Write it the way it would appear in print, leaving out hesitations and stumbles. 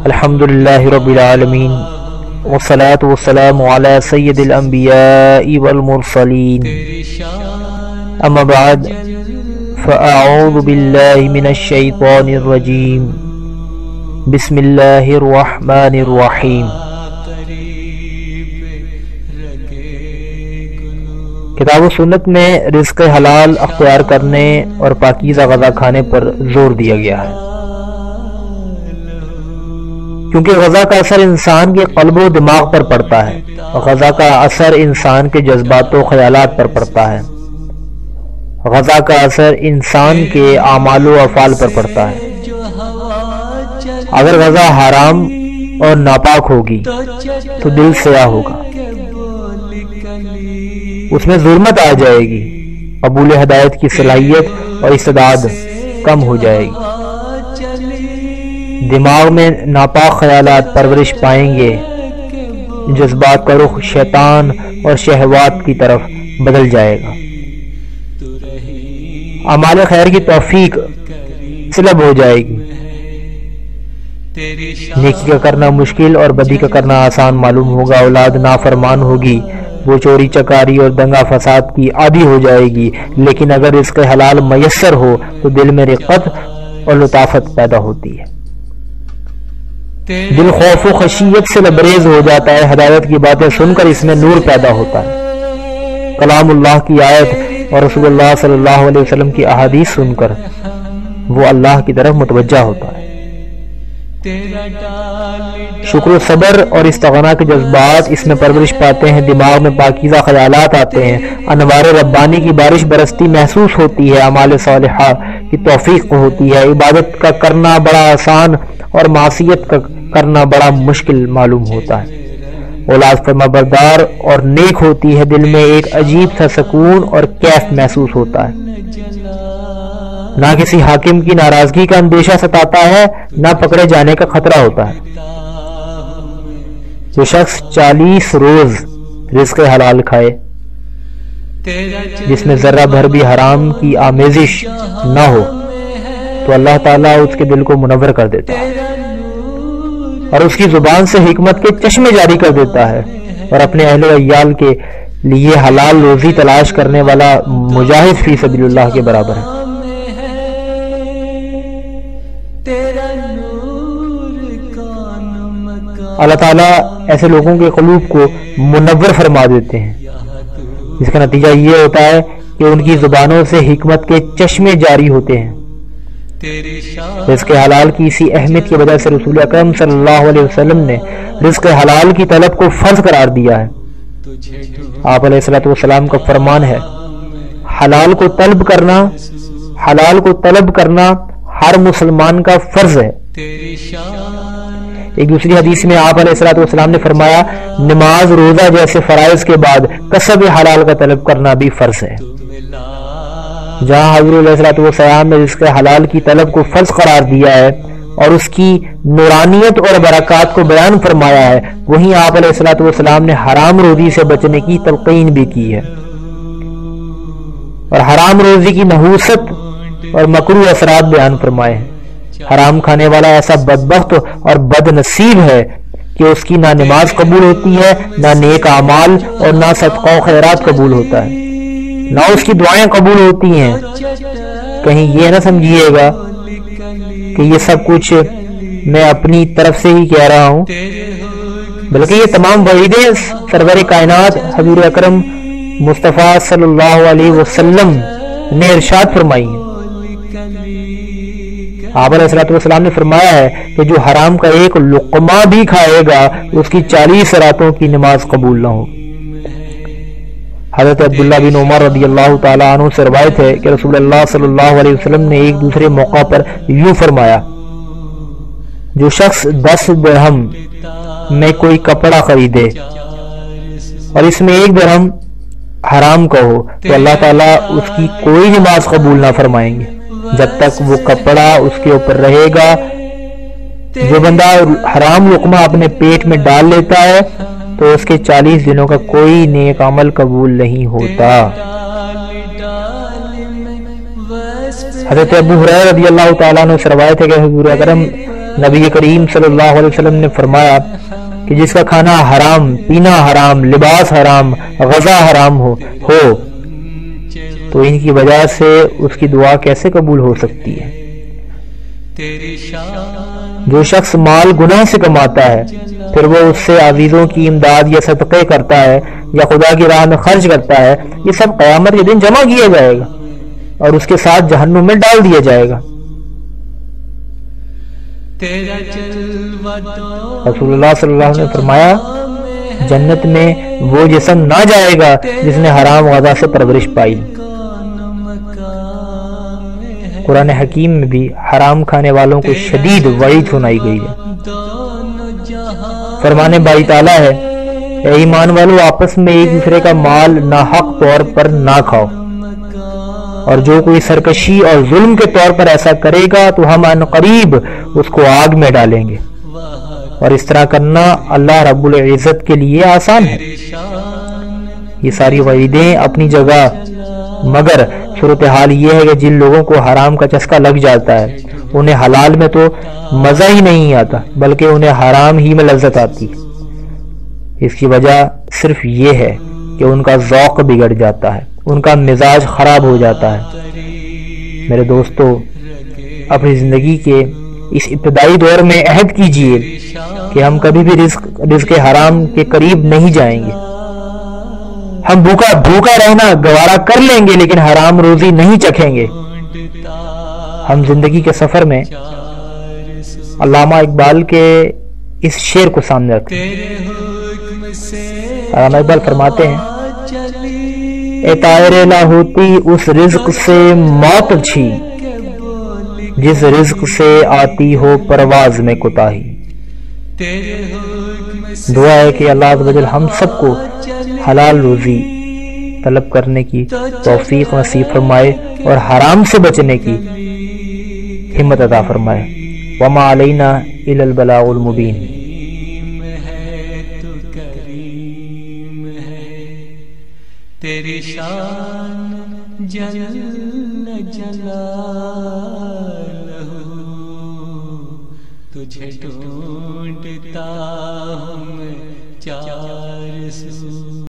الحمدللہ رب العالمین والصلاة والسلام علی سید الانبیاء والمرسلین اما بعد فاعوذ باللہ من الشیطان الرجیم بسم اللہ الرحمن الرحیم۔ کتاب و سنت میں رزق حلال اختیار کرنے اور پاکیزہ غذا کھانے پر زور دیا گیا ہے، کیونکہ غذا کا اثر انسان کے قلب و دماغ پر پڑتا ہے اور غذا کا اثر انسان کے جذبات و خیالات پر پڑتا ہے۔ غذا کا اثر انسان کے اعمال و افعال پر پڑتا ہے۔ اگر غذا حرام اور ناپاک ہوگی تو دل سیاہ ہوگا، اس میں ظلمت آ جائے گی، قبول ہدایت کی صلاحیت اور استعداد کم ہو جائے گی، دماغ میں ناپاک خیالات پرورش پائیں گے، جذبات کا رخ شیطان اور شہوات کی طرف بدل جائے گا، اعمال خیر کی توفیق سلب ہو جائے گی، نیکی کا کرنا مشکل اور بدی کا کرنا آسان معلوم ہوگا، اولاد نافرمان ہوگی، وہ چوری چکاری اور دنگا فساد کی عادی ہو جائے گی۔ لیکن اگر اس کے حلال میسر ہو تو دل میں رقت اور لطافت پیدا ہوتی ہے، دل خوف و خشیت سے لبریز ہو جاتا ہے، ہدایت کی باتیں سن کر اس میں نور پیدا ہوتا ہے، کلام اللہ کی آیت اور رسول اللہ صلی اللہ علیہ وسلم کی احادیث سن کر وہ اللہ کی طرف متوجہ ہوتا ہے۔ شکر و صبر اور استغنا کے جذبات اس میں پرورش پاتے ہیں، دماغ میں پاکیزہ خیالات آتے ہیں، انوار ربانی کی بارش برستی محسوس ہوتی ہے، اعمال صالحہ کی توفیق ہوتی ہے، عبادت کا کرنا بڑا آسان اور معصیت کا کرنا بڑا مشکل معلوم ہوتا ہے، اولاد فرما بردار اور نیک ہوتی ہے، دل میں ایک عجیب سا سکون اور کیف محسوس ہوتا ہے، نہ کسی حاکم کی ناراضگی کا اندیشہ ستاتا ہے، نہ پکڑے جانے کا خطرہ ہوتا ہے۔ جو شخص 40 روز رزق حلال کھائے جس میں ذرہ بھر بھی حرام کی آمیزش نہ ہو تو اللہ تعالیٰ اس کے دل کو منور کر دیتا ہے اور اس کی زبان سے حکمت کے چشمے جاری کر دیتا ہے، اور اپنے اہل و عیال کے لیے حلال روزی تلاش کرنے والا مجاہد فی سبیل اللہ کے برابر ہے۔ اللہ تعالیٰ ایسے لوگوں کے قلوب کو منور فرما دیتے ہیں، جس کا نتیجہ یہ ہوتا ہے کہ ان کی زبانوں سے حکمت کے چشمے جاری ہوتے ہیں۔ رزق حلال کی اسی اہمیت کی وجہ سے رسول اکرم صلی اللہ علیہ وسلم نے رزق حلال کی طلب کو فرض قرار دیا ہے۔ آپ علیہ السلام کا فرمان ہے، حلال کو طلب کرنا ہر مسلمان کا فرض ہے۔ ایک دوسری حدیث میں آپ علیہ السلام نے فرمایا، نماز روزہ جیسے فرائض کے بعد کسب حلال کا طلب کرنا بھی فرض ہے۔ جہاں حضور علیہ السلام نے رزق حلال کی طلب کو فرض قرار دیا ہے اور اس کی نورانیت اور برکات کو بیان فرمایا ہے، وہیں آپ علیہ السلام نے حرام روزی سے بچنے کی تلقین بھی کی ہے اور حرام روزی کی نحوست اور مکروہ اثرات بیان فرمائے ہیں۔ حرام کھانے والا ایسا بدبخت اور بد نصیب ہے کہ اس کی نہ نماز قبول ہوتی ہے، نہ نیک اعمال اور نہ صدقہ و خیرات قبول ہوتا ہے، نہ اس کی دعائیں قبول ہوتی ہیں۔ کہیں یہ نہ سمجھیے گا کہ یہ سب کچھ میں اپنی طرف سے ہی کہہ رہا ہوں، بلکہ یہ تمام وعیدیں سرور کائنات حضور اکرم مصطفیٰ صلی اللہ علیہ وسلم نے ارشاد فرمائی ہیں۔ آپ علیہ السلام نے فرمایا ہے کہ جو حرام کا ایک لقمہ بھی کھائے گا اس کی 40 راتوں کی نماز قبول نہ ہوگی۔ حضرت عبداللہ بن عمر رضی اللہ تعالیٰ عنہ سے روایت ہے کہ رسول اللہ صلی اللہ علیہ وسلم نے ایک دوسرے موقع پر یوں فرمایا، جو شخص 10 درہم میں کوئی کپڑا خریدے اور اس میں 1 درہم حرام کا ہو تو اللہ تعالیٰ اس کی کوئی نماز قبول نہ فرمائیں گے جب تک وہ کپڑا اس کے اوپر رہے گا۔ جو بندہ حرام لقمہ اپنے پیٹ میں ڈال لیتا ہے تو اس کے 40 دنوں کا کوئی نیک عمل قبول نہیں ہوتا۔ حضرت ابو ہریرہ رضی اللہ تعالیٰ عنہ سے روایت ہے کہ حضور اکرم نبی کریم صلی اللہ علیہ وسلم نے فرمایا کہ جس کا کھانا حرام، پینا حرام، لباس حرام، غذا حرام ہو تو ان کی وجہ سے اس کی دعا کیسے قبول ہو سکتی ہے؟ جو شخص مال گناہ سے کماتا ہے پھر وہ اس سے عزیزوں کی امداد یا صدقے کرتا ہے یا خدا کی راہ میں خرچ کرتا ہے، یہ سب قیامت کے دن جمع کیا جائے گا اور اس کے ساتھ جہنم میں ڈال دیا جائے گا۔ رسول اللہ صلی اللہ علیہ وسلم نے فرمایا جنت میں وہ جسم نہ جائے گا جس نے حرام غذا سے پرورش پائی۔ قرآن حکیم میں بھی حرام کھانے والوں کو شدید وعید سنائی گئی ہے۔ فرمان باری تعالیٰ ہے اے ایمان والو آپس میں ایک دوسرے کا مال ناحق طور پر نہ کھاؤ، اور جو کوئی سرکشی اور ظلم کے طور پر ایسا کرے گا تو ہم ان قریب اس کو آگ میں ڈالیں گے، اور اس طرح کرنا اللہ رب العزت کے لیے آسان ہے۔ یہ ساری وعیدیں اپنی جگہ، مگر صورتحال یہ ہے کہ جن لوگوں کو حرام کا چسکا لگ جاتا ہے انہیں حلال میں تو مزہ ہی نہیں آتا بلکہ انہیں حرام ہی میں لذت آتی۔ اس کی وجہ صرف یہ ہے کہ ان کا ذوق بگڑ جاتا ہے، ان کا مزاج خراب ہو جاتا ہے۔ میرے دوستو، اپنی زندگی کے اس ابتدائی دور میں عہد کیجئے کہ ہم کبھی بھی رزق حرام کے قریب نہیں جائیں گے۔ ہم بھوکا رہنا گوارا کر لیں گے لیکن حرام روزی نہیں چکھیں گے۔ ہم زندگی کے سفر میں علامہ اقبال کے اس شعر کو سامنے رکھتے ہیں۔ علامہ اقبال فرماتے ہیں اے طائر لاہوتی اس رزق سے موت اچھی جس رزق سے آتی ہو پرواز میں کوتاہی۔ دعا ہے کہ اللہ عز و جل ہم سب کو حلال روزی طلب کرنے کی توفیق نصیب فرمائے اور حرام سے بچنے کی ہمت عطا فرمائے۔ وما علینا الا البلاغ المبین۔ تیری شان جل جلالہ تجھے ڈھونڈتا ہوں چار سو